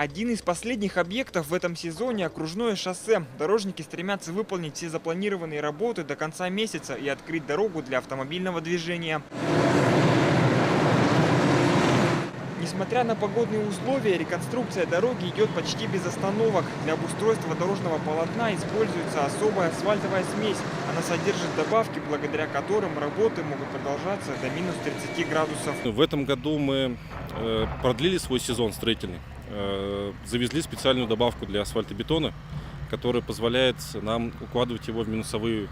Один из последних объектов в этом сезоне – окружное шоссе. Дорожники стремятся выполнить все запланированные работы до конца месяца и открыть дорогу для автомобильного движения. Несмотря на погодные условия, реконструкция дороги идет почти без остановок. Для обустройства дорожного полотна используется особая асфальтовая смесь. Она содержит добавки, благодаря которым работы могут продолжаться до минус 30 градусов. В этом году мы продлили свой сезон строительный. Завезли специальную добавку для асфальтобетона, которая позволяет нам укладывать его в минусовые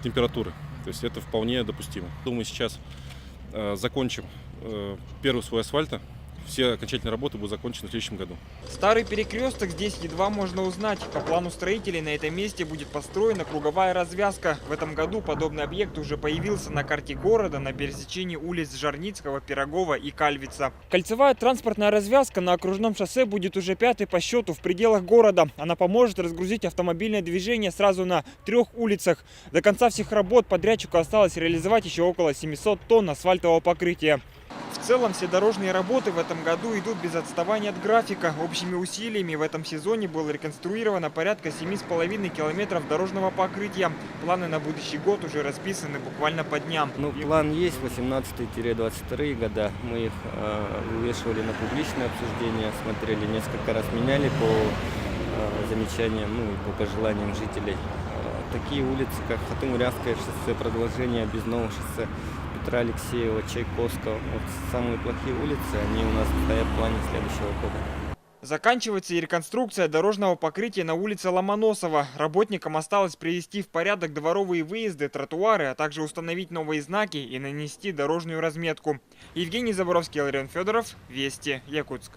температуры. То есть это вполне допустимо. Думаю, сейчас закончим первый слой асфальта. Все окончательные работы будут закончены в следующем году. Старый перекресток здесь едва можно узнать. По плану строителей на этом месте будет построена круговая развязка. В этом году подобный объект уже появился на карте города на пересечении улиц Жарницкого, Пирогова и Кальвица. Кольцевая транспортная развязка на окружном шоссе будет уже пятой по счету в пределах города. Она поможет разгрузить автомобильное движение сразу на 3 улицах. До конца всех работ подрядчику осталось реализовать еще около 700 тонн асфальтового покрытия. В целом все дорожные работы в этом году идут без отставания от графика. Общими усилиями в этом сезоне было реконструировано порядка 7,5 километров дорожного покрытия. Планы на будущий год уже расписаны буквально по дням. План есть, 18-22 года. Мы их вывешивали на публичное обсуждение, смотрели, несколько раз меняли по замечаниям, и по пожеланиям жителей. Такие улицы, как Хатынь-Уральское шоссе, продолжение Объездного шоссе, Петра Алексеева, Чайковского. Вот самые плохие улицы, они у нас стоят в плане следующего года. Заканчивается и реконструкция дорожного покрытия на улице Ломоносова. Работникам осталось привести в порядок дворовые выезды, тротуары, а также установить новые знаки и нанести дорожную разметку. Евгений Заборовский, Ларион Федоров, Вести, Якутск.